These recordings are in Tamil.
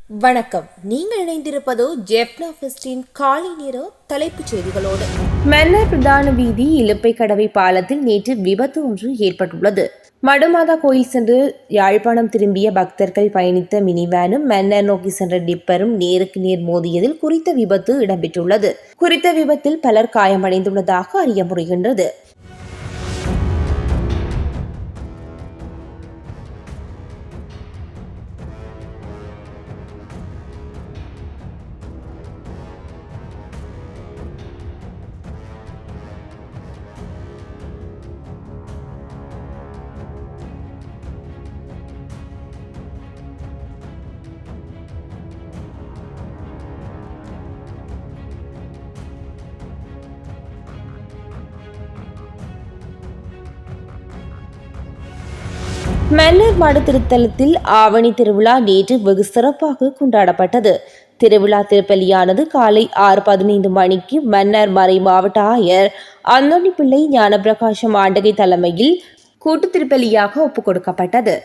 வணக்கம். நீங்கள் இணைந்திருப்பது ஜெப்னாஃபெஸ்டின் காலை நேர தலைப்புச் செய்திகளோடு. மன்னர் பிரதான வீதி இலுப்பை கடவை பாலத்தில் நேற்று விபத்து ஒன்று ஏற்பட்டுள்ளது. மடுமாதா கோயில் சென்று யாழ்ப்பாணம் திரும்பிய பக்தர்கள் பயணித்த மினிவேனும் மன்னர் நோக்கி சென்ற டிப்பரும் நேருக்கு நேர் மோதியதில் குறித்த விபத்து இடம்பெற்றுள்ளது. குறித்த விபத்தில் பலர் காயமடைந்துள்ளதாக அறிய முடிகின்றது. மன்னர் மடு திருத்தலத்தில் ஆவணி திருவிழா நேற்று வெகு சிறப்பாக கொண்டாடப்பட்டது. திருவிழா திருப்பலியானது காலை 6:15 மணிக்கு மன்னர் மறை மாவட்ட ஆயர் அந்தோணி பிள்ளை ஞானப்பிரகாசம் ஆண்டகை தலைமையில் கூட்டு திருப்பலியாக ஒப்புக் கொடுக்கப்பட்டது.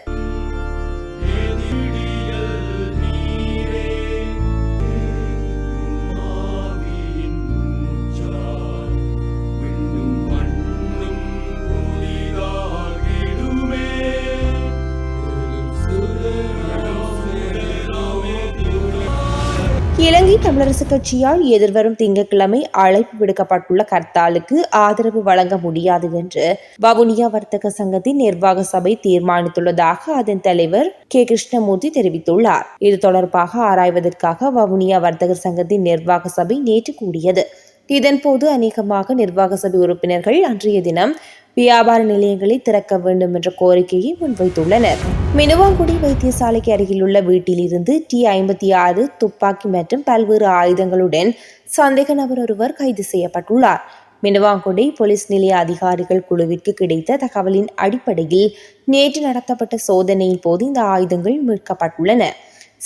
இலங்கை தமிழரசு கட்சியால் எதிர்வரும் திங்கட்கிழமை அழைப்பு விடுக்கப்பட்டுள்ள ஹர்த்தாலுக்கு ஆதரவு வழங்க முடியாது என்று வவுனியா வர்த்தக சங்கத்தின் நிர்வாக சபை தீர்மானித்துள்ளதாக அதன் தலைவர் கே. கிருஷ்ணமூர்த்தி தெரிவித்துள்ளார். இது தொடர்பாக ஆராய்வதற்காக வவுனியா வர்த்தக சங்கத்தின் நிர்வாக சபை நேற்று கூடியது. இதன்போது அநேகமாக நிர்வாக சபை உறுப்பினர்கள் அன்றைய தினம் வியாபார நிலையங்களை திறக்க வேண்டும் என்ற கோரிக்கையை முன்வைத்துள்ளனர். மினுவாங்குடி வைத்தியசாலைக்கு அருகிலுள்ள வீட்டிலிருந்து T-56 துப்பாக்கி மற்றும் பல்வேறு ஆயுதங்களுடன் சந்தேக நபர் ஒருவர் கைது செய்யப்பட்டுள்ளார். மினுவாங்குடி போலீஸ் நிலைய அதிகாரிகள் குழுவிற்கு கிடைத்த தகவலின் அடிப்படையில் நேற்று நடத்தப்பட்ட சோதனையின் போது இந்த ஆயுதங்கள் மீட்கப்பட்டுள்ளன.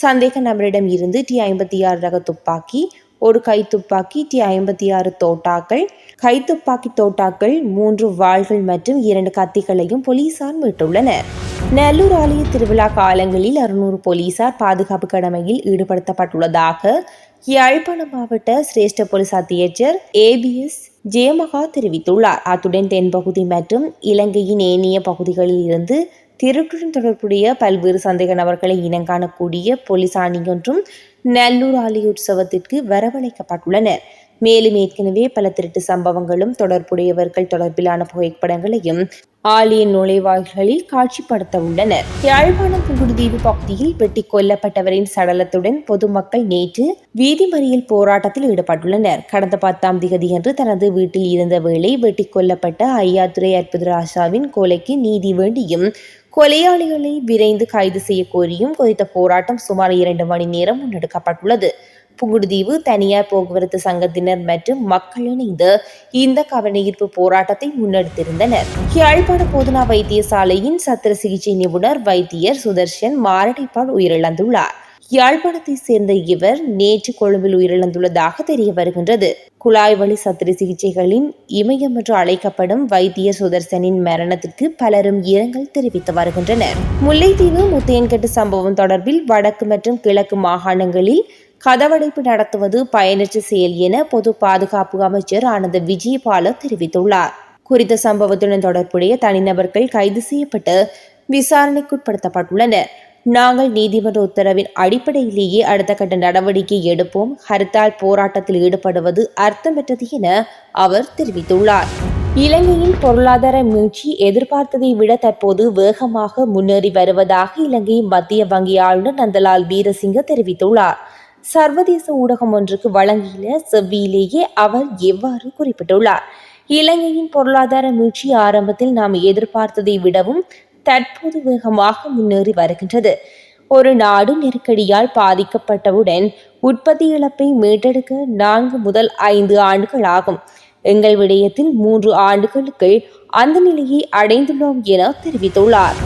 சந்தேக நபரிடம் இருந்து T-56 ரக துப்பாக்கி, ஒரு கைத்துப்பாக்கி, T-56 தோட்டாக்கள், கைத்துப்பாக்கி தோட்டாக்கள், 3 வாள்கள் மற்றும் 2 கத்திகளையும் போலீசார் மீட்டுள்ளனர். நல்லூர் ஆலய திருவிழா காலங்களில் 600 போலீசார் பாதுகாப்பு கடமையில் ஈடுபடுத்தப்பட்டுள்ளதாக யாழ்ப்பாணம் மாவட்ட சிரேஷ்ட போலீஸ் அத்தியட்சர் ABS ஜெயமகா தெரிவித்துள்ளார். அத்துடன் தென்பகுதி மற்றும் இலங்கையின் ஏனைய பகுதிகளில் இருந்து திருட்டுடன் தொடர்புடைய பல்வேறு சந்தேக நபர்களை இனங்காணக்கூடிய போலீஸ் அணியொன்றும் நல்லூர் ஆலய உற்சவத்திற்கு வரவழைக்கப்பட்டுள்ளனர். மேலும் ஏற்கனவே பல திருட்டு சம்பவங்களும் தொடர்புடையவர்கள் தொடர்பிலான புகைப்படங்களையும் ஆலய நுழைவாயில்களில் காட்சிப்படுத்த உள்ளனர். யாழ்ப்பாணம் புங்குடுதீவு பகுதியில் வெட்டி கொல்லப்பட்டவரின் சடலத்துடன் பொதுமக்கள் நேற்று வீதி மறியல் போராட்டத்தில் ஈடுபட்டுள்ளனர். கடந்த 10ஆம் திகதியன்று தனது வீட்டில் இருந்த வேளை வெட்டி கொல்லப்பட்ட ஐயாத்துரை அற்புதராஜாவின் கொலைக்கு நீதி வேண்டியும் கொலையாளிகளை விரைந்து கைது செய்ய கோரியும் குறித்த போராட்டம் சுமார் 2 மணி நேரம் முன்னெடுக்கப்பட்டுள்ளது. புங்குடுதீவு தனியார் போக்குவரத்து சங்கத்தினர் மற்றும் மக்கள் இணைந்து இந்த கவனஈர்ப்பு போராட்டத்தை முன்னெடுத்திருந்தனர். யாழ்ப்பாண போதனா வைத்தியசாலையின் சத்திர சிகிச்சை நிபுணர் வைத்தியர் சுதர்ஷன் மாரடைப்பால் உயிரிழந்துள்ளார். யாழ்ப்பாணத்தை சேர்ந்த இவர் நேற்று கொழும்பில் உயிரிழந்துள்ளதாக தெரிய வருகின்றது. குழாய் வழி சத்திர சிகிச்சைகளின் இமயம் என்று அழைக்கப்படும் வைத்தியர் சுதர்சனின் மரணத்திற்கு பலரும் இரங்கல் தெரிவித்து வருகின்றனர். முல்லைத்தீவு முத்தையன்கட்டு சம்பவம் தொடர்பில் வடக்கு மற்றும் கிழக்கு மாகாணங்களில் கதவடைப்பு நடத்துவது பயனற்ற செயல் என பொது பாதுகாப்பு அமைச்சர் ஆனந்த விஜயபால தெரிவித்துள்ளார். குறித்த சம்பவத்துடன் தொடர்புடைய தனிநபர்கள் கைது செய்யப்பட்டு விசாரணைக்குட்படுத்தப்பட்டுள்ளனர். நாங்கள் நீதிமன்ற உத்தரவின் அடிப்படையிலேயே அடுத்த கட்ட நடவடிக்கை எடுப்போம். ஹர்த்தால் போராட்டத்தில் ஈடுபடுவது அர்த்தமற்றது என அவர் தெரிவித்துள்ளார். இலங்கையின் பொருளாதார மீழ்ச்சி எதிர்பார்த்ததை விட தற்போது வேகமாக முன்னேறி வருவதாக இலங்கை மத்திய வங்கி ஆளுநர் நந்தலால் வீரசிங்க தெரிவித்துள்ளார். சர்வதேச ஊடகம் ஒன்றுக்கு வழங்கிய செவ்வியிலேயே அவர் எவ்வாறு குறிப்பிட்டுள்ளார். இலங்கையின் பொருளாதார மீழ்ச்சி ஆரம்பத்தில் நாம் எதிர்பார்த்ததை விடவும் தற்போது வேகமாக முன்னேறி வருகின்றது. ஒரு நாடு நெருக்கடியால் பாதிக்கப்பட்டவுடன் உற்பத்தி இழப்பை மீட்டெடுக்க 4 முதல் 5 ஆண்டுகள் ஆகும். எங்கள் விடயத்தில் 3 ஆண்டுகளுக்குள் அந்த நிலையை அடைந்துள்ளோம் என தெரிவித்துள்ளார்.